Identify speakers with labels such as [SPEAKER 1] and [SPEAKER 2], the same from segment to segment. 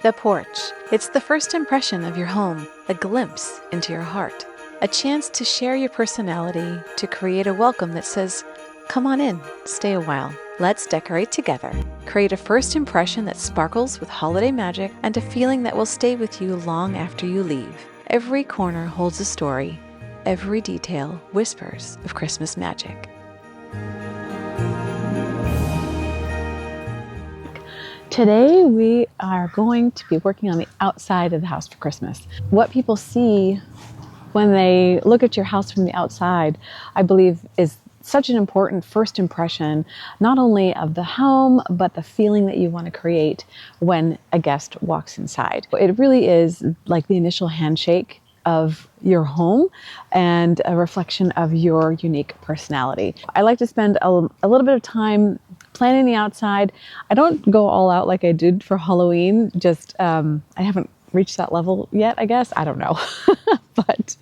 [SPEAKER 1] The porch. It's the first impression of your home, a glimpse into your heart, a chance to share your personality, to create a welcome that says, "Come on in, stay a while. Let's decorate together." Create a first impression that sparkles with holiday magic and a feeling that will stay with you long after you leave. Every corner holds a story. Every detail whispers of Christmas magic.
[SPEAKER 2] Today we are going to be working on the outside of the house for Christmas. What people see when they look at your house from the outside, I believe, is such an important first impression, not only of the home, but the feeling that you want to create when a guest walks inside. It really is like the initial handshake of your home and a reflection of your unique personality. I like to spend a little bit of time planning the outside. I don't go all out like I did for Halloween, just I haven't reached that level yet, I guess. I don't know. But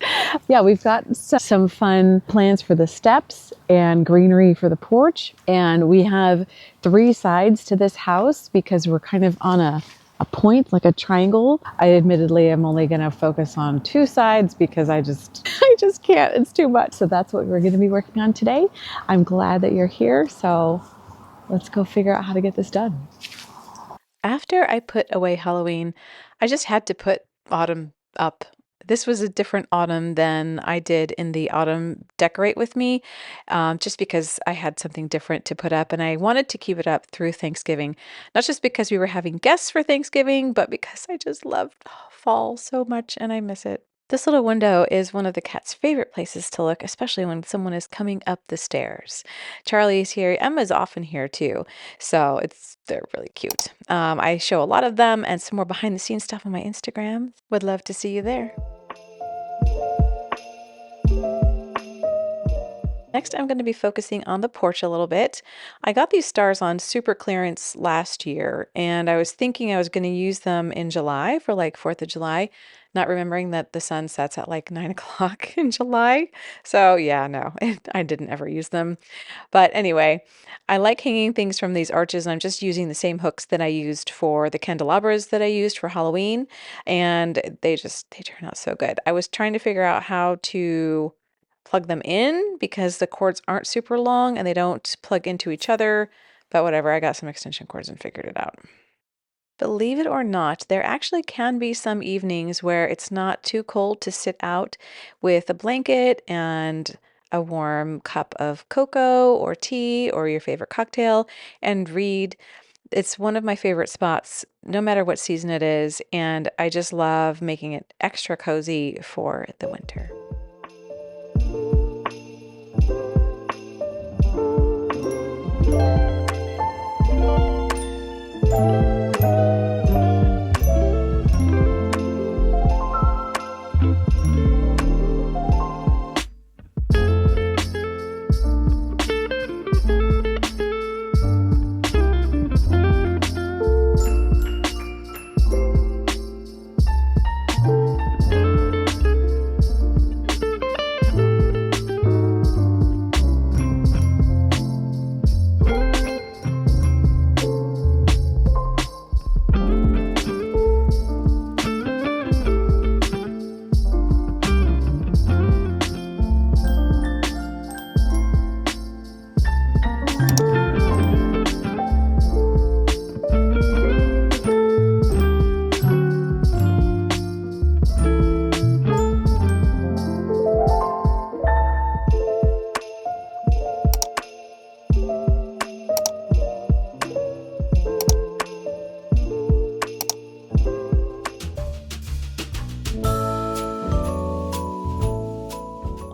[SPEAKER 2] yeah, we've got some fun plans for the steps and greenery for the porch. And we have 3 sides to this house because we're kind of on a point, like a triangle. I admittedly am only going to focus on 2 sides because I just can't. It's too much. So that's what we're going to be working on today. I'm glad that you're here. So let's go figure out how to get this done.
[SPEAKER 1] After I put away Halloween, I just had to put autumn up. This was a different autumn than I did in the autumn decorate with me, just because I had something different to put up and I wanted to keep it up through Thanksgiving. Not just because we were having guests for Thanksgiving, but because I just love fall so much and I miss it. This little window is one of the cat's favorite places to look, especially when someone is coming up the stairs. Charlie's here. Emma's often here too. So they're really cute. I show a lot of them and some more behind the scenes stuff on my Instagram. Would love to see you there. Next, I'm going to be focusing on the porch a little bit. I got these stars on super clearance last year, and I was thinking I was going to use them in July for like 4th of July, not remembering that the sun sets at like 9 o'clock in July. So yeah, no, I didn't ever use them. But anyway, I like hanging things from these arches, and I'm just using the same hooks that I used for the candelabras that I used for Halloween, and they turn out so good. I was trying to figure out how to plug them in because the cords aren't super long and they don't plug into each other, but whatever, I got some extension cords and figured it out. Believe it or not, there actually can be some evenings where it's not too cold to sit out with a blanket and a warm cup of cocoa or tea or your favorite cocktail and read. It's one of my favorite spots, no matter what season it is, and I just love making it extra cozy for the winter.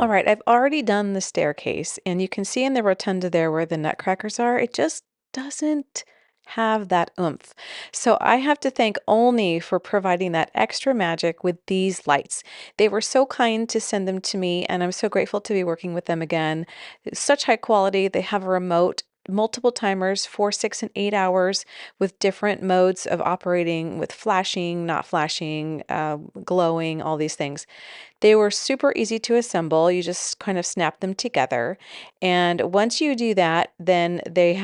[SPEAKER 1] All right, I've already done the staircase, and you can see in the rotunda there where the nutcrackers are, it just doesn't have that oomph. So I have to thank Ollny for providing that extra magic with these lights. They were so kind to send them to me, and I'm so grateful to be working with them again. It's such high quality. They have a remote multiple timers, 4, 6, and 8 hours, with different modes of operating, with flashing, not flashing, glowing, all these things. They were super easy to assemble. You just kind of snap them together. And once you do that, then they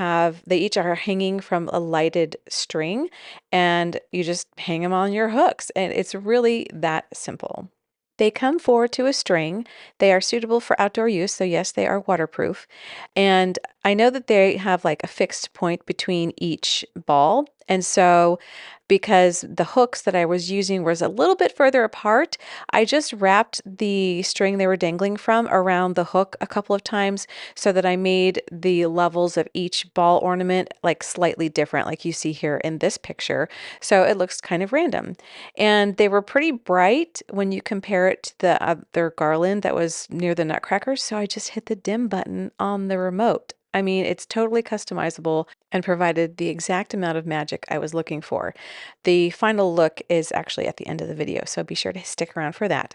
[SPEAKER 1] each are hanging from a lighted string, and you just hang them on your hooks. And it's really that simple. They come forward to a string. They are suitable for outdoor use, so yes, they are waterproof. And I know that they have like a fixed point between each ball. And so, because the hooks that I was using was a little bit further apart, I just wrapped the string they were dangling from around the hook a couple of times so that I made the levels of each ball ornament like slightly different, like you see here in this picture. So it looks kind of random. And they were pretty bright when you compare it to the other garland that was near the nutcrackers. So I just hit the dim button on the remote. I mean, it's totally customizable and provided the exact amount of magic I was looking for. The final look is actually at the end of the video, so be sure to stick around for that.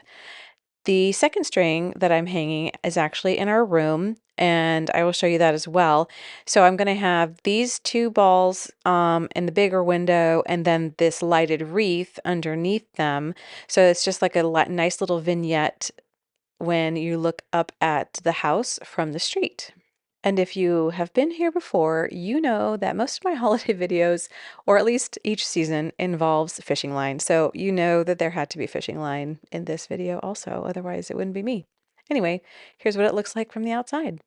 [SPEAKER 1] The second string that I'm hanging is actually in our room, and I will show you that as well. So I'm going to have these two balls in the bigger window, and then this lighted wreath underneath them. So it's just like a nice little vignette when you look up at the house from the street. And if you have been here before, you know that most of my holiday videos, or at least each season, involves fishing line. So you know that there had to be fishing line in this video also, otherwise it wouldn't be me. Anyway, here's what it looks like from the outside.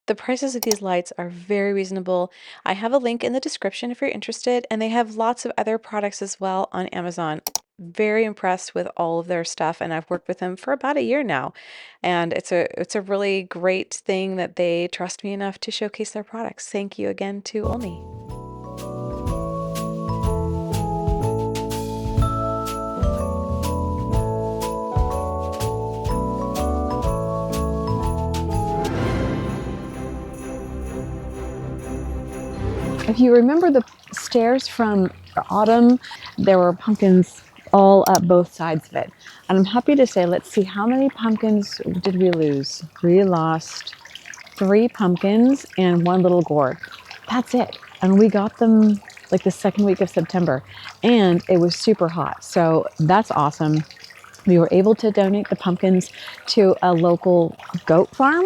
[SPEAKER 1] The prices of these lights are very reasonable. I have a link in the description if you're interested, and they have lots of other products as well on Amazon. Very impressed with all of their stuff, and I've worked with them for about a year now. And it's a really great thing that they trust me enough to showcase their products. Thank you again to Ollny.
[SPEAKER 2] If you remember the stairs from autumn, there were pumpkins all up both sides of it. And I'm happy to say, let's see, how many pumpkins did we lose? We lost 3 pumpkins and 1 little gourd. That's it. And we got them like the second week of September. And it was super hot. So that's awesome. We were able to donate the pumpkins to a local goat farm,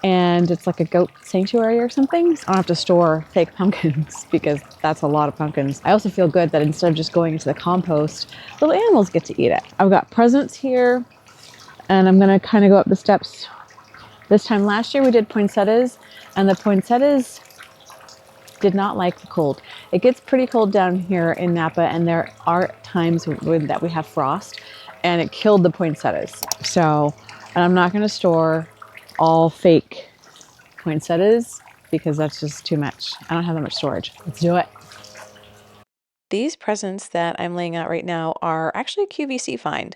[SPEAKER 2] and it's like a goat sanctuary or something. So I don't have to store fake pumpkins because that's a lot of pumpkins. I also feel good that instead of just going into the compost, little animals get to eat it. I've got presents here, and I'm gonna kind of go up the steps. This time last year we did poinsettias, and the poinsettias did not like the cold. It gets pretty cold down here in Napa, and there are times that we have frost, and it killed the poinsettias. So, and I'm not going to store all fake poinsettias because that's just too much. I don't have that much storage. Let's do it.
[SPEAKER 1] These presents that I'm laying out right now are actually a QVC find.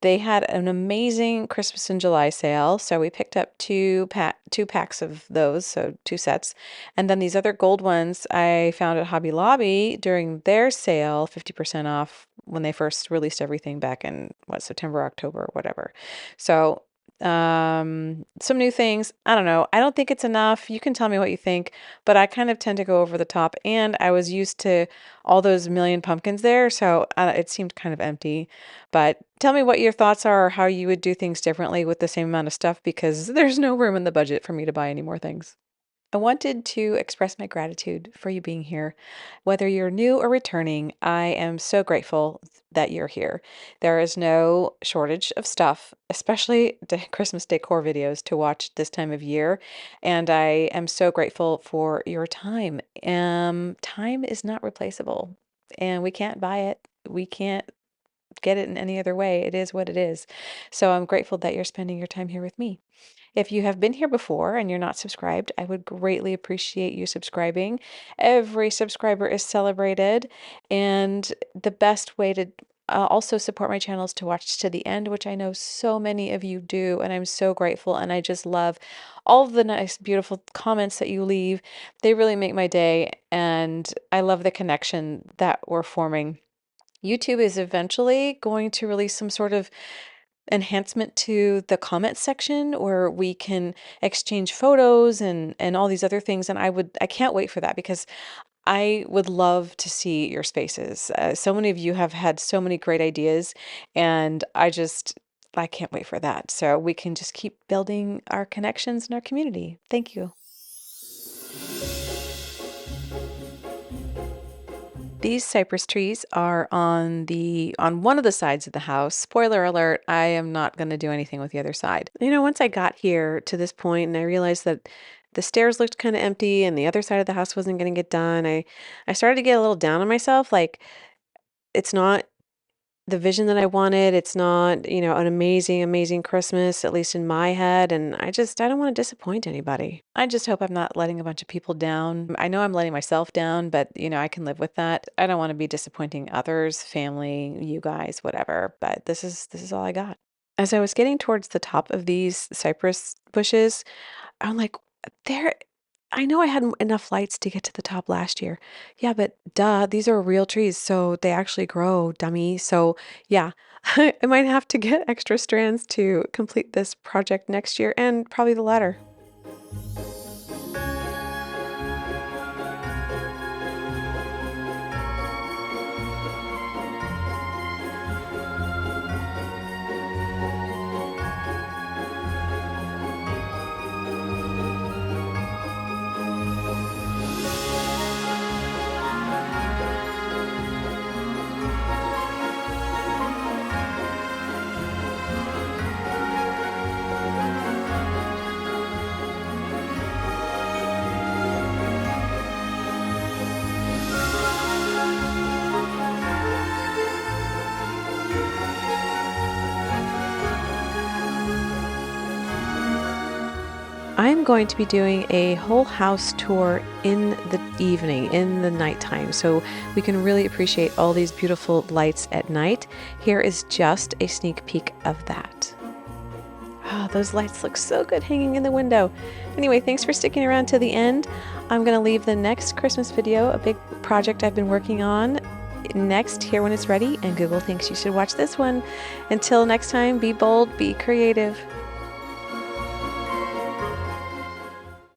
[SPEAKER 1] They had an amazing Christmas in July sale, so we picked up two packs of those, so 2 sets. And then these other gold ones I found at Hobby Lobby during their sale, 50% off when they first released everything back in September, October, whatever. So some new things. I don't know. I don't think it's enough. You can tell me what you think, but I kind of tend to go over the top, and I was used to all those million pumpkins there, so it seemed kind of empty. But tell me what your thoughts are, or how you would do things differently with the same amount of stuff, because there's no room in the budget for me to buy any more things. I wanted to express my gratitude for you being here. Whether you're new or returning, I am so grateful that you're here. There is no shortage of stuff, especially Christmas decor videos to watch this time of year, and I am so grateful for your time. Time is not replaceable, and we can't buy it. We can't get it in any other way. It is what it is. So I'm grateful that you're spending your time here with me. If you have been here before and you're not subscribed, I would greatly appreciate you subscribing. Every subscriber is celebrated, and the best way to also support my channel is to watch to the end, which I know so many of you do, and I'm so grateful. And I just love all of the nice, beautiful comments that you leave. They really make my day, and I love the connection that we're forming. YouTube is eventually going to release some sort of enhancement to the comment section where we can exchange photos and all these other things. And I can't wait for that because I would love to see your spaces. So many of you have had so many great ideas, and I can't wait for that. So we can just keep building our connections in our community. Thank you. These cypress trees are on one of the sides of the house. Spoiler alert, I am not going to do anything with the other side. Once I got here to this point and I realized that the stairs looked kind of empty and the other side of the house wasn't going to get done, I started to get a little down on myself. Like, it's not the vision that I wanted. It's not, an amazing, amazing Christmas, at least in my head. And I don't want to disappoint anybody. I just hope I'm not letting a bunch of people down. I know I'm letting myself down, but, I can live with that. I don't want to be disappointing others, family, you guys, whatever. But this is all I got. As I was getting towards the top of these cypress bushes, I'm like, there, I know I had enough lights to get to the top last year. Yeah, but duh, these are real trees, so they actually grow, dummy. So yeah, I might have to get extra strands to complete this project next year and probably the latter. I'm going to be doing a whole house tour in the evening, in the nighttime, so we can really appreciate all these beautiful lights at night. Here is just a sneak peek of that. Oh, those lights look so good hanging in the window. Anyway, thanks for sticking around to the end. I'm going to leave the next Christmas video, a big project I've been working on, next here when it's ready, and Google thinks you should watch this one. Until next time, be bold, be creative.